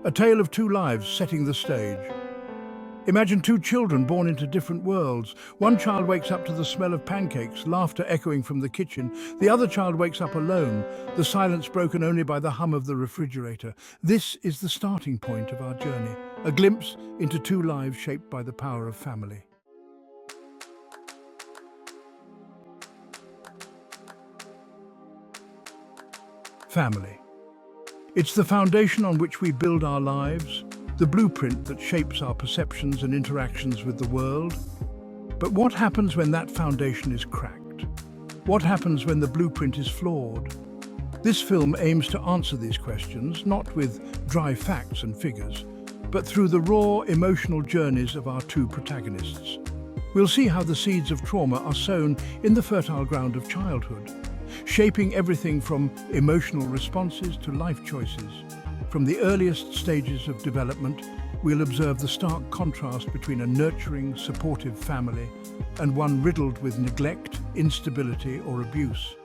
A tale of two lives setting the stage. Imagine two children born into different worlds. One child wakes up to the smell of pancakes, laughter echoing from the kitchen. The other child wakes up alone, the silence broken only by the hum of the refrigerator. This is the starting point of our journey, a glimpse into two lives shaped by the power of family. Family. It's the foundation on which we build our lives, the blueprint that shapes our perceptions and interactions with the world. But what happens when that foundation is cracked? What happens when the blueprint is flawed? This film aims to answer these questions, not with dry facts and figures, but through the raw, emotional journeys of our two protagonists. We'll see how the seeds of trauma are sown in the fertile ground of childhood, shaping everything from emotional responses to life choices. From the earliest stages of development, we'll observe the stark contrast between a nurturing, supportive family and one riddled with neglect, instability, or abuse.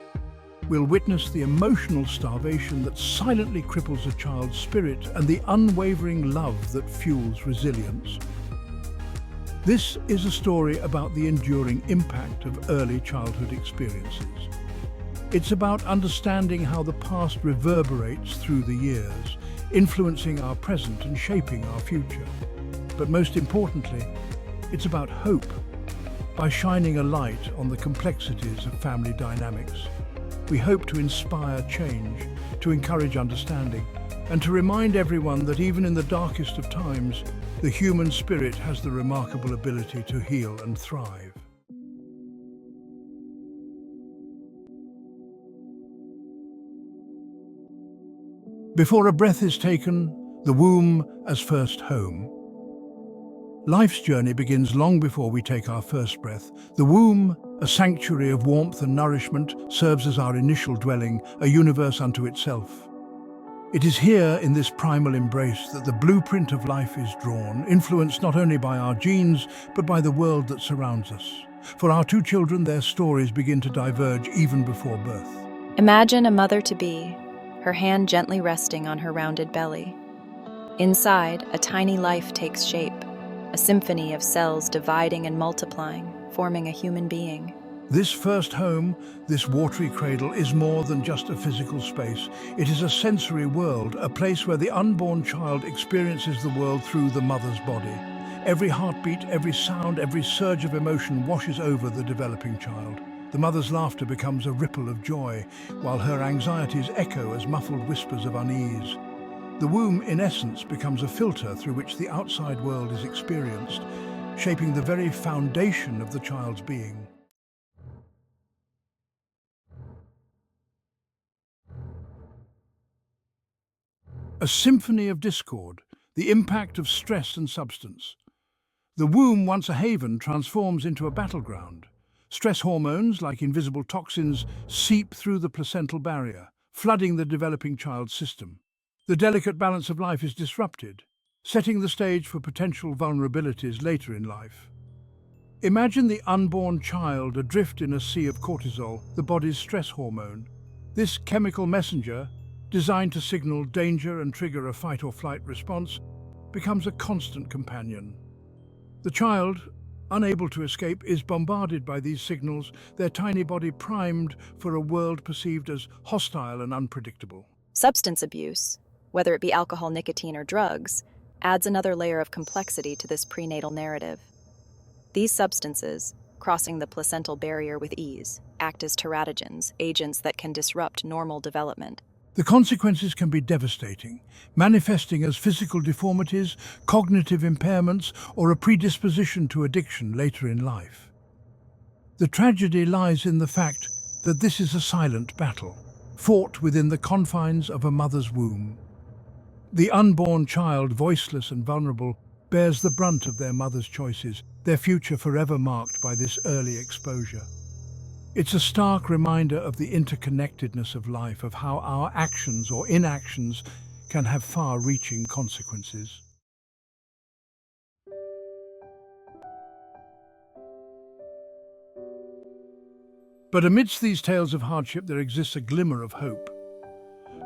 We'll witness the emotional starvation that silently cripples a child's spirit and the unwavering love that fuels resilience. This is a story about the enduring impact of early childhood experiences. It's about understanding how the past reverberates through the years, influencing our present and shaping our future. But most importantly, it's about hope. By shining a light on the complexities of family dynamics, we hope to inspire change, to encourage understanding, and to remind everyone that even in the darkest of times, the human spirit has the remarkable ability to heal and thrive. Before a breath is taken, the womb as first home. Life's journey begins long before we take our first breath. The womb, a sanctuary of warmth and nourishment, serves as our initial dwelling, a universe unto itself. It is here, in this primal embrace, that the blueprint of life is drawn, influenced not only by our genes, but by the world that surrounds us. For our two children, their stories begin to diverge even before birth. Imagine a mother-to-be, her hand gently resting on her rounded belly. Inside, a tiny life takes shape, a symphony of cells dividing and multiplying, forming a human being. This first home, this watery cradle, is more than just a physical space. It is a sensory world, a place where the unborn child experiences the world through the mother's body. Every heartbeat, every sound, every surge of emotion washes over the developing child. The mother's laughter becomes a ripple of joy, while her anxieties echo as muffled whispers of unease. The womb, in essence, becomes a filter through which the outside world is experienced, shaping the very foundation of the child's being. A symphony of discord, the impact of stress and substance. The womb, once a haven, transforms into a battleground. Stress hormones, like invisible toxins, seep through the placental barrier, flooding the developing child's system. The delicate balance of life is disrupted, setting the stage for potential vulnerabilities later in life. Imagine the unborn child adrift in a sea of cortisol, the body's stress hormone. This chemical messenger, designed to signal danger and trigger a fight-or-flight response, becomes a constant companion. The child, unable to escape, is bombarded by these signals, their tiny body primed for a world perceived as hostile and unpredictable. Substance abuse, whether it be alcohol, nicotine, or drugs, adds another layer of complexity to this prenatal narrative. These substances, crossing the placental barrier with ease, act as teratogens, agents that can disrupt normal development. The consequences can be devastating, manifesting as physical deformities, cognitive impairments, or a predisposition to addiction later in life. The tragedy lies in the fact that this is a silent battle, fought within the confines of a mother's womb. The unborn child, voiceless and vulnerable, bears the brunt of their mother's choices, their future forever marked by this early exposure. It's a stark reminder of the interconnectedness of life, of how our actions or inactions can have far-reaching consequences. But amidst these tales of hardship, there exists a glimmer of hope.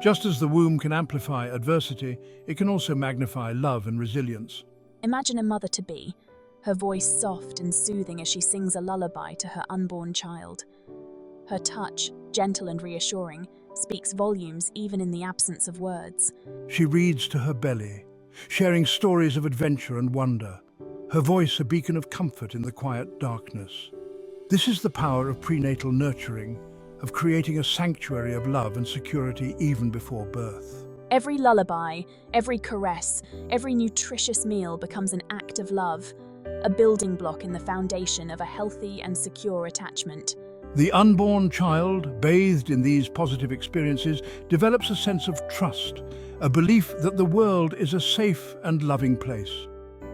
Just as the womb can amplify adversity, it can also magnify love and resilience. Imagine a mother-to-be, her voice soft and soothing as she sings a lullaby to her unborn child. Her touch, gentle and reassuring, speaks volumes even in the absence of words. She reads to her belly, sharing stories of adventure and wonder, her voice a beacon of comfort in the quiet darkness. This is the power of prenatal nurturing, of creating a sanctuary of love and security even before birth. Every lullaby, every caress, every nutritious meal becomes an act of love, a building block in the foundation of a healthy and secure attachment. The unborn child, bathed in these positive experiences, develops a sense of trust, a belief that the world is a safe and loving place.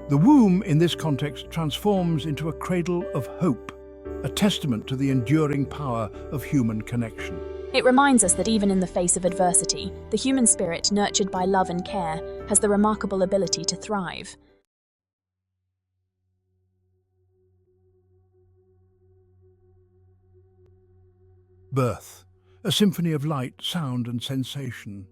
The womb, in this context, transforms into a cradle of hope, a testament to the enduring power of human connection. It reminds us that even in the face of adversity, the human spirit, nurtured by love and care, has the remarkable ability to thrive. Birth, a symphony of light, sound and sensation.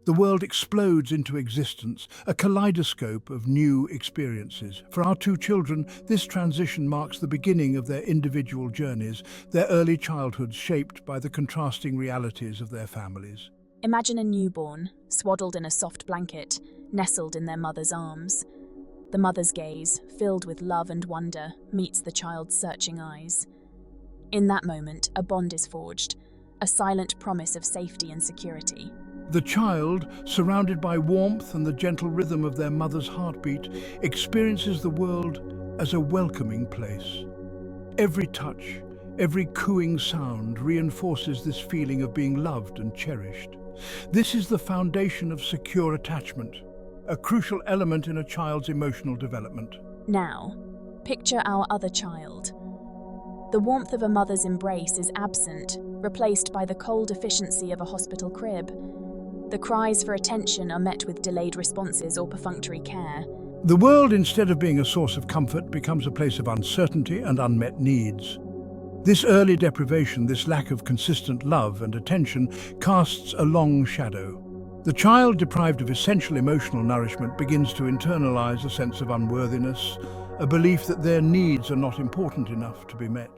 The world explodes into existence, a kaleidoscope of new experiences. For our two children, this transition marks the beginning of their individual journeys, their early childhoods shaped by the contrasting realities of their families. Imagine a newborn, swaddled in a soft blanket, nestled in their mother's arms. The mother's gaze, filled with love and wonder, meets the child's searching eyes. In that moment, a bond is forged, a silent promise of safety and security. The child, surrounded by warmth and the gentle rhythm of their mother's heartbeat, experiences the world as a welcoming place. Every touch, every cooing sound reinforces this feeling of being loved and cherished. This is the foundation of secure attachment, a crucial element in a child's emotional development. Now, picture our other child. The warmth of a mother's embrace is absent, replaced by the cold efficiency of a hospital crib. The cries for attention are met with delayed responses or perfunctory care. The world, instead of being a source of comfort, becomes a place of uncertainty and unmet needs. This early deprivation, this lack of consistent love and attention, casts a long shadow. The child, deprived of essential emotional nourishment, begins to internalize a sense of unworthiness, a belief that their needs are not important enough to be met.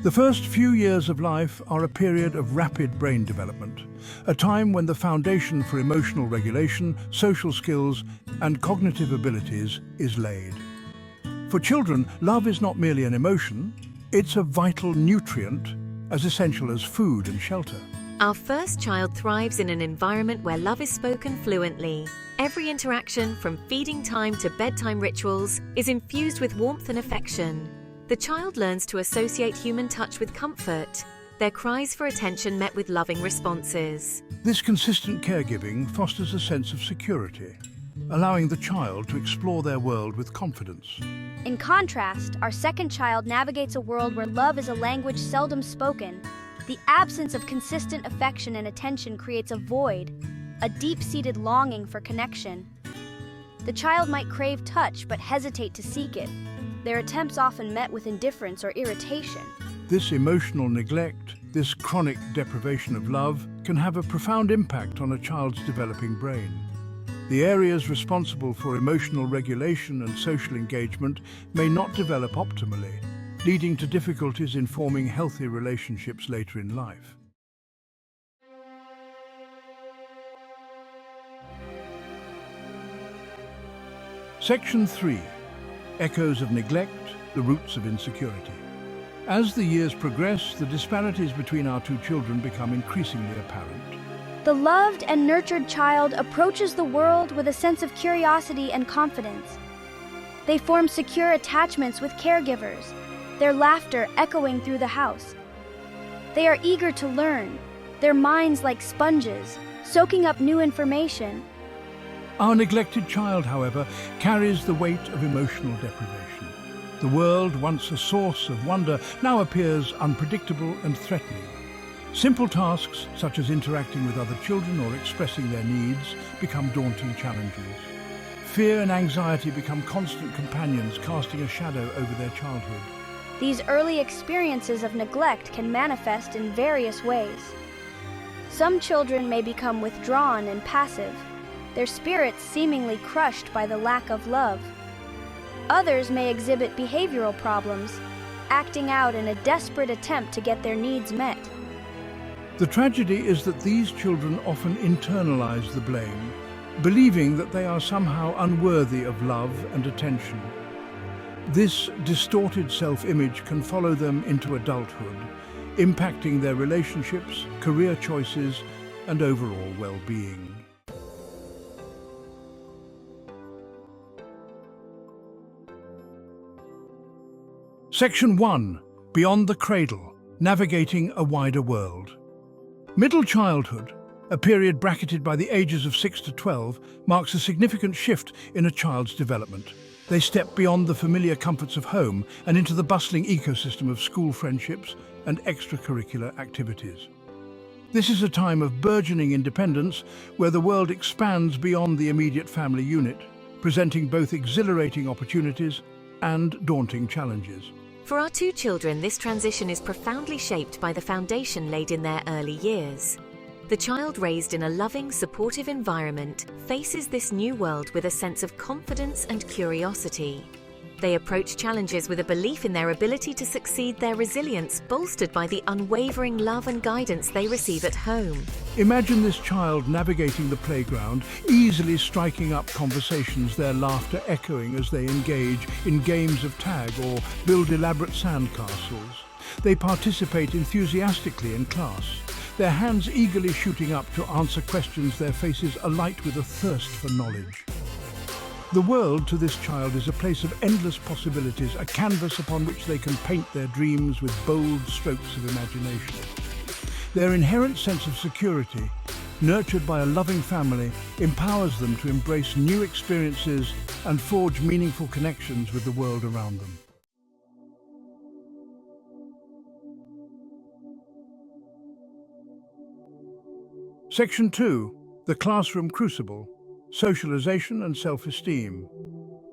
The first few years of life are a period of rapid brain development, a time when the foundation for emotional regulation, social skills, and cognitive abilities is laid. For children, love is not merely an emotion, it's a vital nutrient, as essential as food and shelter. Our first child thrives in an environment where love is spoken fluently. Every interaction, from feeding time to bedtime rituals, is infused with warmth and affection. The child learns to associate human touch with comfort, their cries for attention met with loving responses. This consistent caregiving fosters a sense of security, allowing the child to explore their world with confidence. In contrast, our second child navigates a world where love is a language seldom spoken. The absence of consistent affection and attention creates a void, a deep-seated longing for connection. The child might crave touch but hesitate to seek it, their attempts often met with indifference or irritation. This emotional neglect, this chronic deprivation of love, can have a profound impact on a child's developing brain. The areas responsible for emotional regulation and social engagement may not develop optimally, leading to difficulties in forming healthy relationships later in life. Section 3. Echoes of neglect, the roots of insecurity. As the years progress, the disparities between our two children become increasingly apparent. The loved and nurtured child approaches the world with a sense of curiosity and confidence. They form secure attachments with caregivers, their laughter echoing through the house. They are eager to learn, their minds like sponges, soaking up new information. Our neglected child, however, carries the weight of emotional deprivation. The world, once a source of wonder, now appears unpredictable and threatening. Simple tasks, such as interacting with other children or expressing their needs, become daunting challenges. Fear and anxiety become constant companions, casting a shadow over their childhood. These early experiences of neglect can manifest in various ways. Some children may become withdrawn and passive, their spirits seemingly crushed by the lack of love. Others may exhibit behavioral problems, acting out in a desperate attempt to get their needs met. The tragedy is that these children often internalize the blame, believing that they are somehow unworthy of love and attention. This distorted self-image can follow them into adulthood, impacting their relationships, career choices, and overall well-being. Section 1. Beyond the Cradle, Navigating a Wider World. Middle childhood, a period bracketed by the ages of 6 to 12, marks a significant shift in a child's development. They step beyond the familiar comforts of home and into the bustling ecosystem of school friendships and extracurricular activities. This is a time of burgeoning independence where the world expands beyond the immediate family unit, presenting both exhilarating opportunities and daunting challenges. For our two children, this transition is profoundly shaped by the foundation laid in their early years. The child raised in a loving, supportive environment faces this new world with a sense of confidence and curiosity. They approach challenges with a belief in their ability to succeed, their resilience bolstered by the unwavering love and guidance they receive at home. Imagine this child navigating the playground, easily striking up conversations, their laughter echoing as they engage in games of tag or build elaborate sandcastles. They participate enthusiastically in class, their hands eagerly shooting up to answer questions, their faces alight with a thirst for knowledge. The world to this child is a place of endless possibilities, a canvas upon which they can paint their dreams with bold strokes of imagination. Their inherent sense of security, nurtured by a loving family, empowers them to embrace new experiences and forge meaningful connections with the world around them. Section 2. The Classroom Crucible, Socialization and Self-Esteem.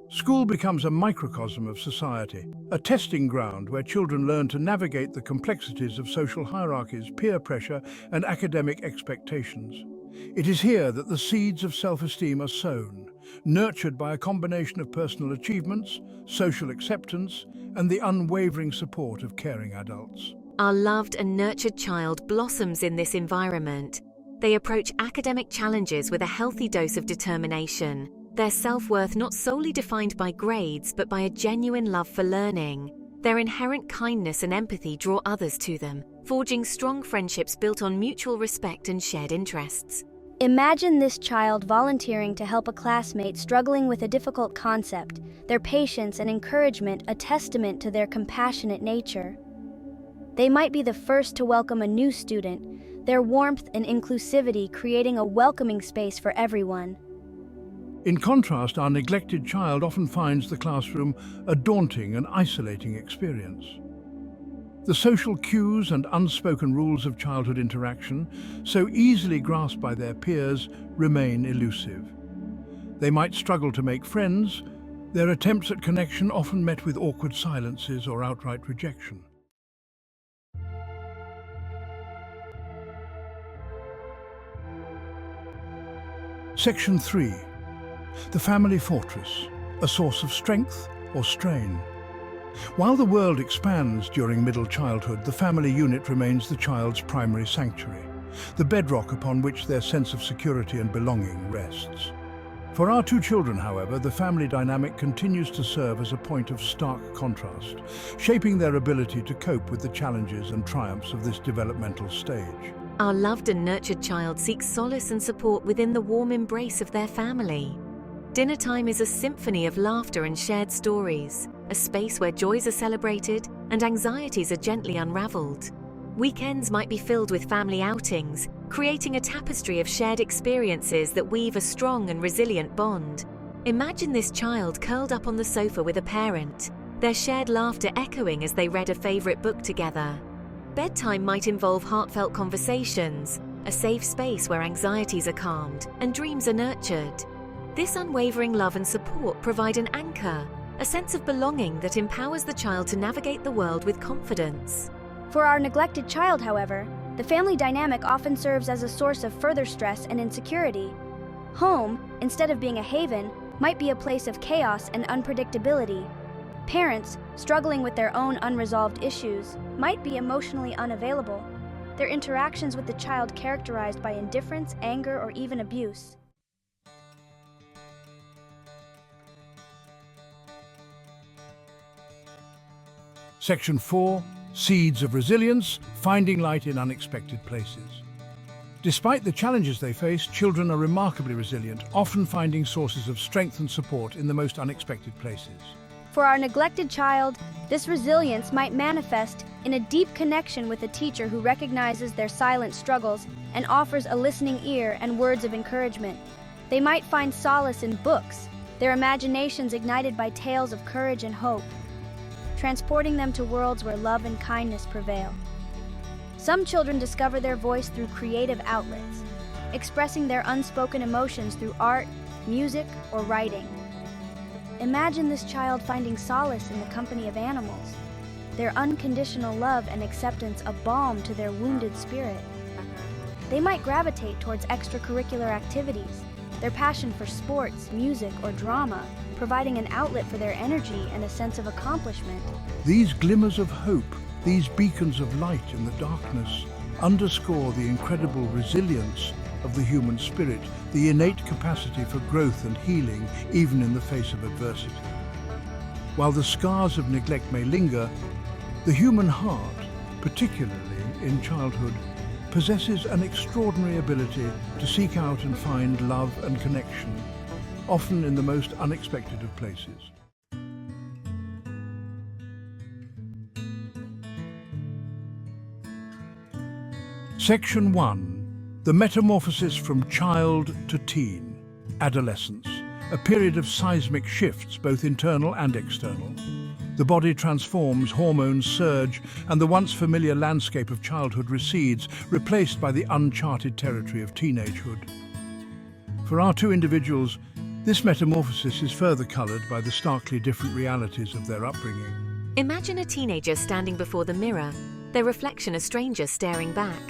School becomes a microcosm of society, a testing ground where children learn to navigate the complexities of social hierarchies, peer pressure, and academic expectations. It is here that the seeds of self-esteem are sown, nurtured by a combination of personal achievements, social acceptance, and the unwavering support of caring adults. Our loved and nurtured child blossoms in this environment. They approach academic challenges with a healthy dose of determination, their self-worth not solely defined by grades but by a genuine love for learning. Their inherent kindness and empathy draw others to them, forging strong friendships built on mutual respect and shared interests. Imagine this child volunteering to help a classmate struggling with a difficult concept, their patience and encouragement a testament to their compassionate nature. They might be the first to welcome a new student, their warmth and inclusivity creating a welcoming space for everyone. In contrast, our neglected child often finds the classroom a daunting and isolating experience. The social cues and unspoken rules of childhood interaction, so easily grasped by their peers, remain elusive. They might struggle to make friends, their attempts at connection often met with awkward silences or outright rejection. Section 3. The Family Fortress, a source of strength or strain. While the world expands during middle childhood, the family unit remains the child's primary sanctuary, the bedrock upon which their sense of security and belonging rests. For our two children, however, the family dynamic continues to serve as a point of stark contrast, shaping their ability to cope with the challenges and triumphs of this developmental stage. Our loved and nurtured child seeks solace and support within the warm embrace of their family. Dinner time is a symphony of laughter and shared stories, a space where joys are celebrated and anxieties are gently unraveled. Weekends might be filled with family outings, creating a tapestry of shared experiences that weave a strong and resilient bond. Imagine this child curled up on the sofa with a parent, their shared laughter echoing as they read a favorite book together. Bedtime might involve heartfelt conversations, a safe space where anxieties are calmed and dreams are nurtured. This unwavering love and support provide an anchor, a sense of belonging that empowers the child to navigate the world with confidence. For our neglected child, however, the family dynamic often serves as a source of further stress and insecurity. Home, instead of being a haven, might be a place of chaos and unpredictability. Parents, struggling with their own unresolved issues, might be emotionally unavailable, their interactions with the child characterized by indifference, anger, or even abuse. Section 4. Seeds of Resilience, Finding Light in Unexpected Places. Despite the challenges they face, children are remarkably resilient, often finding sources of strength and support in the most unexpected places. For our neglected child, this resilience might manifest in a deep connection with a teacher who recognizes their silent struggles and offers a listening ear and words of encouragement. They might find solace in books, their imaginations ignited by tales of courage and hope, transporting them to worlds where love and kindness prevail. Some children discover their voice through creative outlets, expressing their unspoken emotions through art, music, or writing. Imagine this child finding solace in the company of animals, their unconditional love and acceptance a balm to their wounded spirit. They might gravitate towards extracurricular activities, their passion for sports, music, or drama, providing an outlet for their energy and a sense of accomplishment. These glimmers of hope, these beacons of light in the darkness, underscore the incredible resilience of the human spirit, the innate capacity for growth and healing even in the face of adversity. While the scars of neglect may linger, the human heart, particularly in childhood, possesses an extraordinary ability to seek out and find love and connection, often in the most unexpected of places. Section 1. The metamorphosis from child to teen, adolescence, a period of seismic shifts, both internal and external. The body transforms, hormones surge, and the once familiar landscape of childhood recedes, replaced by the uncharted territory of teenagehood. For our two individuals, this metamorphosis is further colored by the starkly different realities of their upbringing. Imagine a teenager standing before the mirror, their reflection a stranger staring back.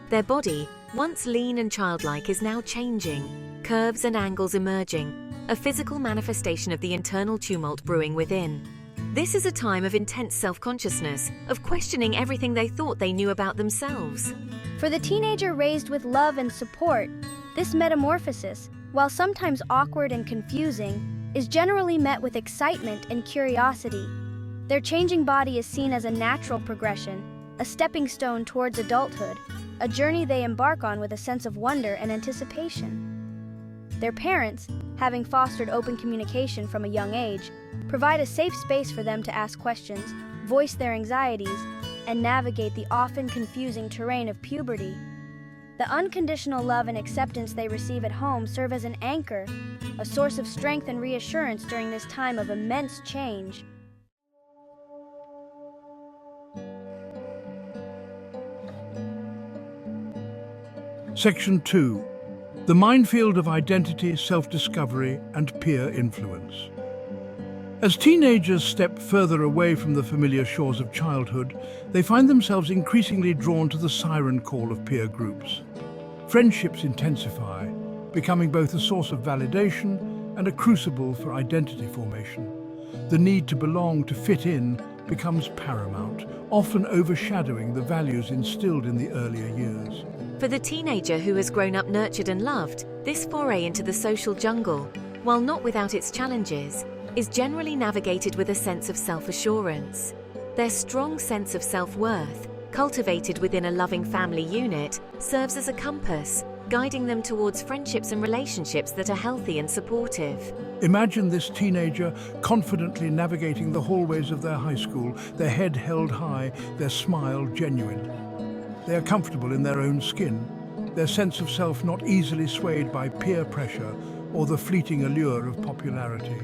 Their body, once lean and childlike, is now changing, curves and angles emerging, a physical manifestation of the internal tumult brewing within. This is a time of intense self-consciousness, of questioning everything they thought they knew about themselves. For the teenager raised with love and support, this metamorphosis, while sometimes awkward and confusing, is generally met with excitement and curiosity. Their changing body is seen as a natural progression, a stepping stone towards adulthood, a journey they embark on with a sense of wonder and anticipation. Their parents, having fostered open communication from a young age, provide a safe space for them to ask questions, voice their anxieties, and navigate the often confusing terrain of puberty. The unconditional love and acceptance they receive at home serve as an anchor, a source of strength and reassurance during this time of immense change. Section 2. The minefield of identity, self-discovery, and peer influence. As teenagers step further away from the familiar shores of childhood, they find themselves increasingly drawn to the siren call of peer groups. Friendships intensify, becoming both a source of validation and a crucible for identity formation. The need to belong, to fit in, becomes paramount, often overshadowing the values instilled in the earlier years. For the teenager who has grown up nurtured and loved, this foray into the social jungle, while not without its challenges, is generally navigated with a sense of self-assurance. Their strong sense of self-worth, cultivated within a loving family unit, serves as a compass, guiding them towards friendships and relationships that are healthy and supportive. Imagine this teenager confidently navigating the hallways of their high school, their head held high, their smile genuine. They are comfortable in their own skin, their sense of self not easily swayed by peer pressure or the fleeting allure of popularity.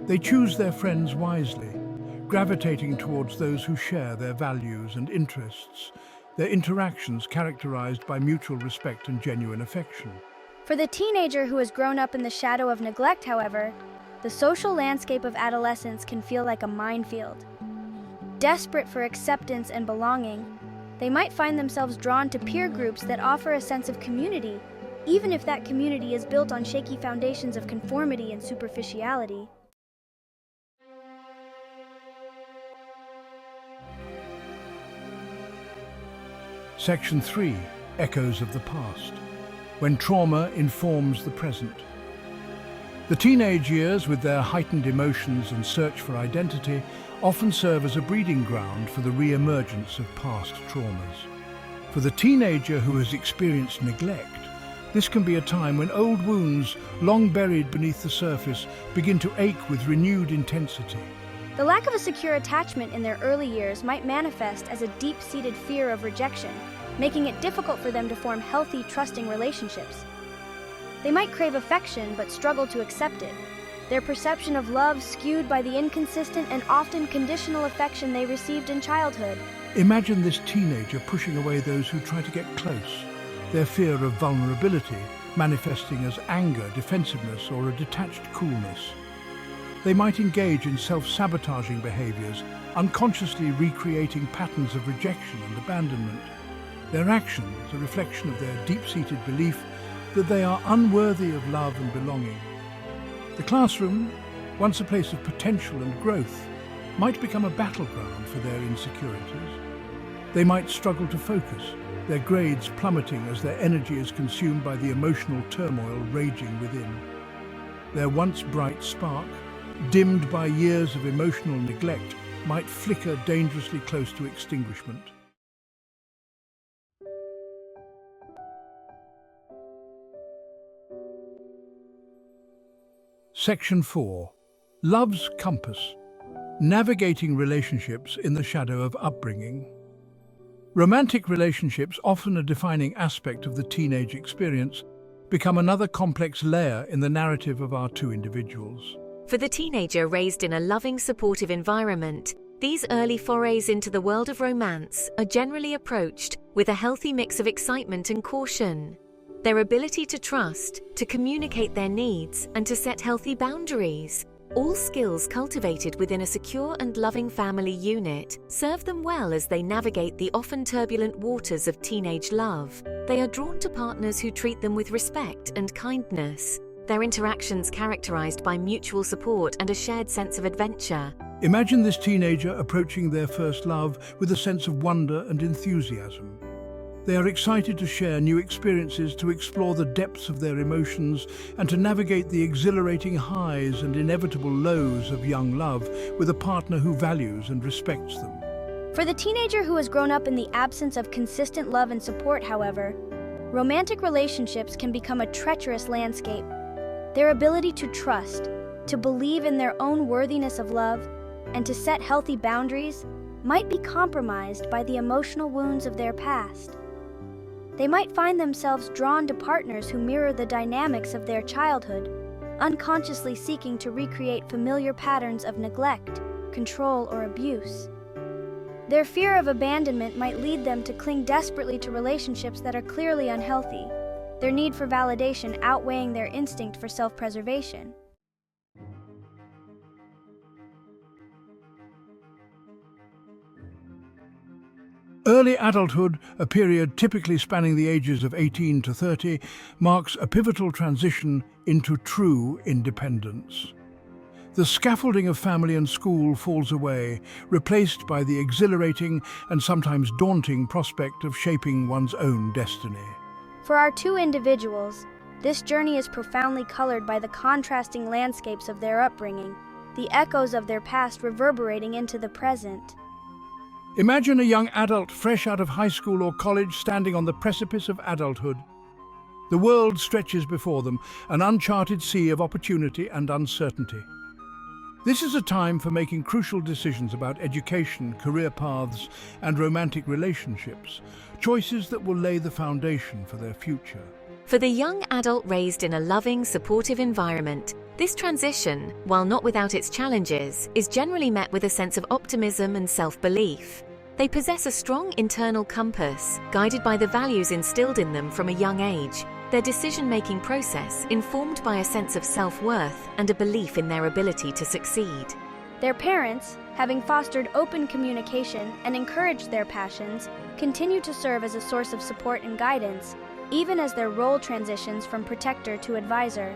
They choose their friends wisely, gravitating towards those who share their values and interests, their interactions characterized by mutual respect and genuine affection. For the teenager who has grown up in the shadow of neglect, however, The social landscape of adolescence can feel like a minefield. Desperate for acceptance and belonging, they might find themselves drawn to peer groups that offer a sense of community, even if that community is built on shaky foundations of conformity and superficiality. Section 3. Echoes of the past. When trauma informs the present. The teenage years, with their heightened emotions and search for identity, often serve as a breeding ground for the re-emergence of past traumas. For the teenager who has experienced neglect, this can be a time when old wounds, long buried beneath the surface, begin to ache with renewed intensity. The lack of a secure attachment in their early years might manifest as a deep-seated fear of rejection, making it difficult for them to form healthy, trusting relationships. They might crave affection but struggle to accept it, their perception of love skewed by the inconsistent and often conditional affection they received in childhood. Imagine this teenager pushing away those who try to get close, their fear of vulnerability manifesting as anger, defensiveness, or a detached coolness. They might engage in self-sabotaging behaviors, unconsciously recreating patterns of rejection and abandonment. Their actions a reflection of their deep-seated belief that they are unworthy of love and belonging. The classroom, once a place of potential and growth, might become a battleground for their insecurities. They might struggle to focus, their grades plummeting as their energy is consumed by the emotional turmoil raging within. Their once bright spark, dimmed by years of emotional neglect, might flicker dangerously close to extinguishment. Section 4. Love's Compass. Navigating relationships in the shadow of upbringing. Romantic relationships, often a defining aspect of the teenage experience, become another complex layer in the narrative of our two individuals. For the teenager raised in a loving, supportive environment, these early forays into the world of romance are generally approached with a healthy mix of excitement and caution. Their ability to trust, to communicate their needs, and to set healthy boundaries, all skills cultivated within a secure and loving family unit, serve them well as they navigate the often turbulent waters of teenage love. They are drawn to partners who treat them with respect and kindness, their interactions characterized by mutual support and a shared sense of adventure. Imagine this teenager approaching their first love with a sense of wonder and enthusiasm. They are excited to share new experiences, to explore the depths of their emotions, and to navigate the exhilarating highs and inevitable lows of young love with a partner who values and respects them. For the teenager who has grown up in the absence of consistent love and support, however, romantic relationships can become a treacherous landscape. Their ability to trust, to believe in their own worthiness of love, and to set healthy boundaries might be compromised by the emotional wounds of their past. They might find themselves drawn to partners who mirror the dynamics of their childhood, unconsciously seeking to recreate familiar patterns of neglect, control, or abuse. Their fear of abandonment might lead them to cling desperately to relationships that are clearly unhealthy, their need for validation outweighing their instinct for self-preservation. Early adulthood, a period typically spanning the ages of 18 to 30, marks a pivotal transition into true independence. The scaffolding of family and school falls away, replaced by the exhilarating and sometimes daunting prospect of shaping one's own destiny. For our two individuals, this journey is profoundly colored by the contrasting landscapes of their upbringing, the echoes of their past reverberating into the present. Imagine a young adult fresh out of high school or college standing on the precipice of adulthood. The world stretches before them, an uncharted sea of opportunity and uncertainty. This is a time for making crucial decisions about education, career paths, and romantic relationships, choices that will lay the foundation for their future. For the young adult raised in a loving, supportive environment, this transition, while not without its challenges, is generally met with a sense of optimism and self-belief. They possess a strong internal compass, guided by the values instilled in them from a young age, their decision-making process informed by a sense of self-worth and a belief in their ability to succeed. Their parents, having fostered open communication and encouraged their passions, continue to serve as a source of support and guidance, even as their role transitions from protector to advisor.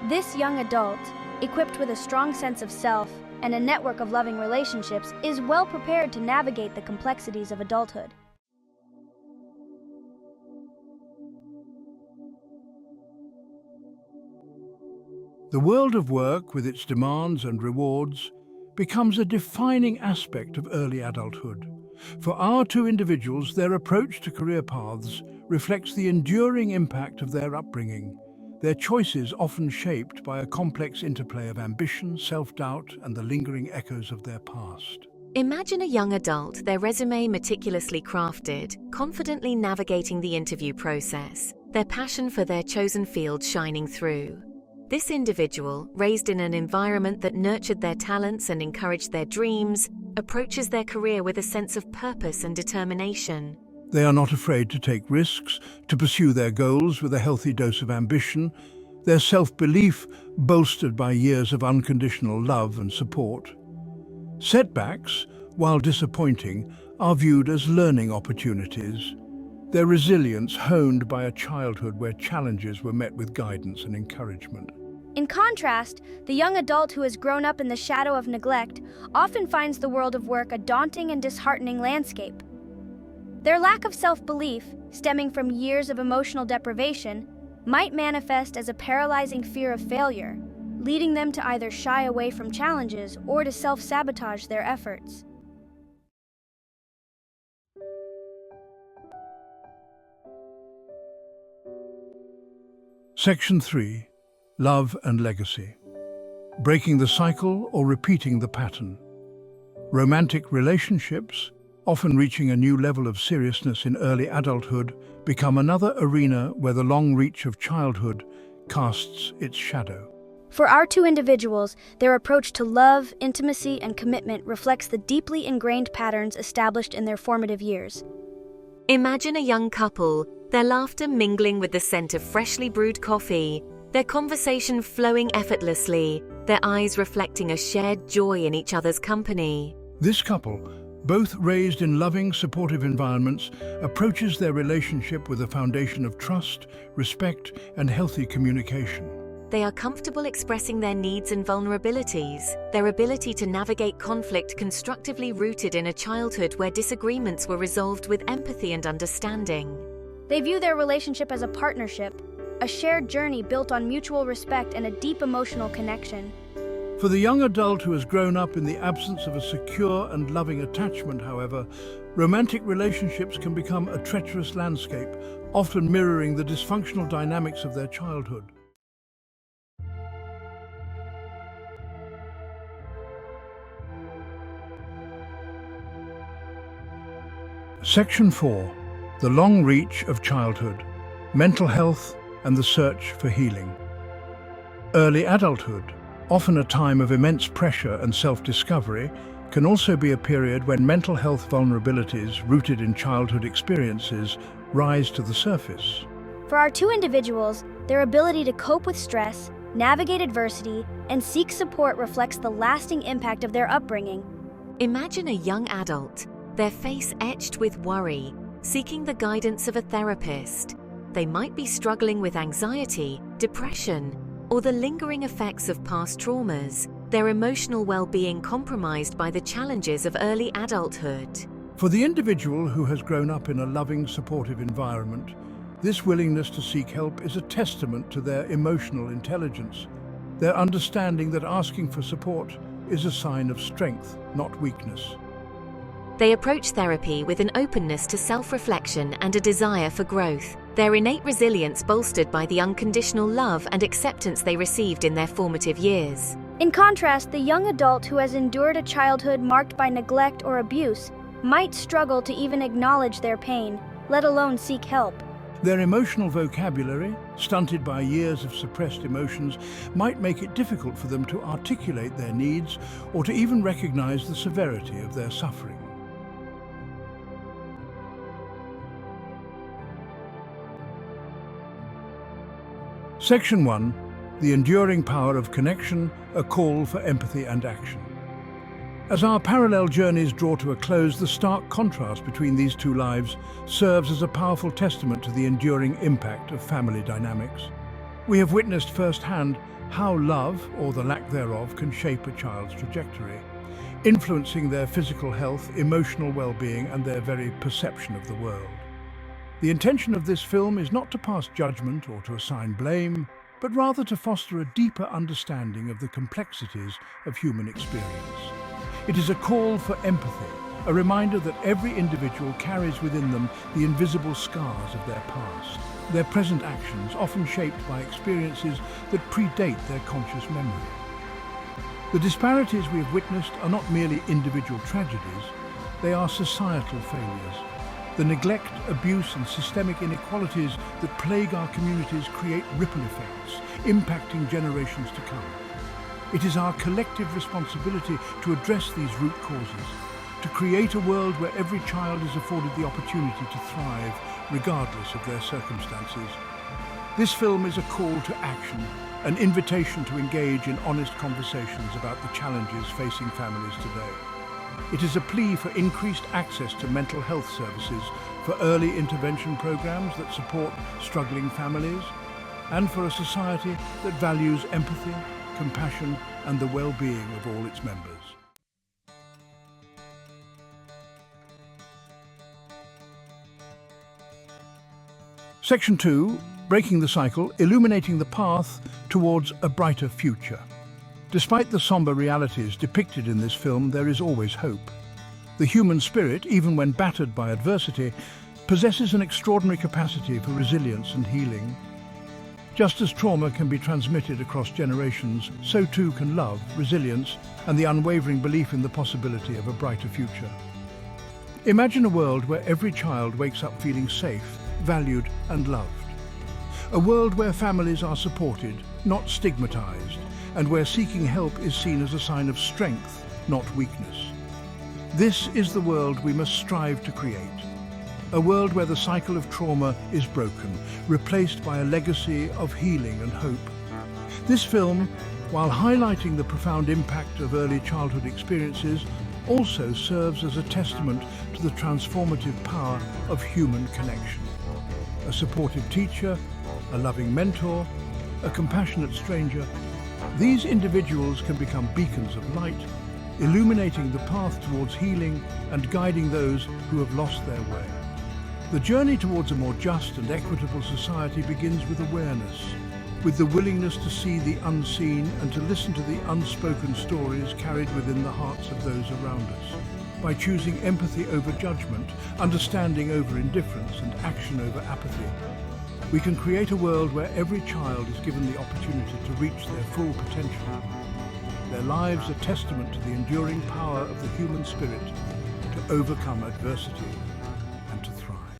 This young adult, equipped with a strong sense of self and a network of loving relationships, is well prepared to navigate the complexities of adulthood. The world of work, with its demands and rewards, becomes a defining aspect of early adulthood. For our two individuals, their approach to career paths reflects the enduring impact of their upbringing, their choices often shaped by a complex interplay of ambition, self-doubt, and the lingering echoes of their past. Imagine a young adult, their resume meticulously crafted, confidently navigating the interview process, their passion for their chosen field shining through. This individual, raised in an environment that nurtured their talents and encouraged their dreams, approaches their career with a sense of purpose and determination. They are not afraid to take risks, to pursue their goals with a healthy dose of ambition, their self-belief bolstered by years of unconditional love and support. Setbacks, while disappointing, are viewed as learning opportunities, their resilience honed by a childhood where challenges were met with guidance and encouragement. In contrast, the young adult who has grown up in the shadow of neglect often finds the world of work a daunting and disheartening landscape. Their lack of self-belief, stemming from years of emotional deprivation, might manifest as a paralyzing fear of failure, leading them to either shy away from challenges or to self-sabotage their efforts. Section 3. Love and Legacy. Breaking the cycle or repeating the pattern. Romantic relationships, often reaching a new level of seriousness in early adulthood, become another arena where the long reach of childhood casts its shadow. For our two individuals, their approach to love, intimacy, and commitment reflects the deeply ingrained patterns established in their formative years. Imagine a young couple, their laughter mingling with the scent of freshly brewed coffee, their conversation flowing effortlessly, their eyes reflecting a shared joy in each other's company. This couple, both raised in loving, supportive environments, approaches their relationship with a foundation of trust, respect, and healthy communication. They are comfortable expressing their needs and vulnerabilities, their ability to navigate conflict constructively rooted in a childhood where disagreements were resolved with empathy and understanding. They view their relationship as a partnership, a shared journey built on mutual respect and a deep emotional connection. For the young adult who has grown up in the absence of a secure and loving attachment, however, romantic relationships can become a treacherous landscape, often mirroring the dysfunctional dynamics of their childhood. Section 4. The long reach of childhood, mental health, and the search for healing. Early adulthood, often a time of immense pressure and self-discovery, can also be a period when mental health vulnerabilities rooted in childhood experiences rise to the surface. For our two individuals, their ability to cope with stress, navigate adversity, and seek support reflects the lasting impact of their upbringing. Imagine a young adult, their face etched with worry, seeking the guidance of a therapist. They might be struggling with anxiety, depression, or the lingering effects of past traumas, their emotional well-being compromised by the challenges of early adulthood. For the individual who has grown up in a loving, supportive environment, this willingness to seek help is a testament to their emotional intelligence, their understanding that asking for support is a sign of strength, not weakness. They approach therapy with an openness to self-reflection and a desire for growth, their innate resilience bolstered by the unconditional love and acceptance they received in their formative years. In contrast, the young adult who has endured a childhood marked by neglect or abuse might struggle to even acknowledge their pain, let alone seek help. Their emotional vocabulary, stunted by years of suppressed emotions, might make it difficult for them to articulate their needs or to even recognize the severity of their suffering. Section 1. The enduring power of connection, a call for empathy and action. As our parallel journeys draw to a close, the stark contrast between these two lives serves as a powerful testament to the enduring impact of family dynamics. We have witnessed firsthand how love, or the lack thereof, can shape a child's trajectory, influencing their physical health, emotional well-being, and their very perception of the world. The intention of this film is not to pass judgment or to assign blame, but rather to foster a deeper understanding of the complexities of human experience. It is a call for empathy, a reminder that every individual carries within them the invisible scars of their past, their present actions often shaped by experiences that predate their conscious memory. The disparities we have witnessed are not merely individual tragedies, they are societal failures. The neglect, abuse and systemic inequalities that plague our communities create ripple effects, impacting generations to come. It is our collective responsibility to address these root causes, to create a world where every child is afforded the opportunity to thrive, regardless of their circumstances. This film is a call to action, an invitation to engage in honest conversations about the challenges facing families today. It is a plea for increased access to mental health services, for early intervention programs that support struggling families, and for a society that values empathy, compassion, and the well-being of all its members. Section 2, Breaking the Cycle, illuminating the path towards a brighter future. Despite the somber realities depicted in this film, there is always hope. The human spirit, even when battered by adversity, possesses an extraordinary capacity for resilience and healing. Just as trauma can be transmitted across generations, so too can love, resilience, and the unwavering belief in the possibility of a brighter future. Imagine a world where every child wakes up feeling safe, valued, and loved. A world where families are supported, not stigmatized, and where seeking help is seen as a sign of strength, not weakness. This is the world we must strive to create. A world where the cycle of trauma is broken, replaced by a legacy of healing and hope. This film, while highlighting the profound impact of early childhood experiences, also serves as a testament to the transformative power of human connection. A supportive teacher, a loving mentor, a compassionate stranger, these individuals can become beacons of light, illuminating the path towards healing and guiding those who have lost their way. The journey towards a more just and equitable society begins with awareness, with the willingness to see the unseen and to listen to the unspoken stories carried within the hearts of those around us. By choosing empathy over judgment, understanding over indifference, and action over apathy, we can create a world where every child is given the opportunity to reach their full potential. Their lives are testament to the enduring power of the human spirit to overcome adversity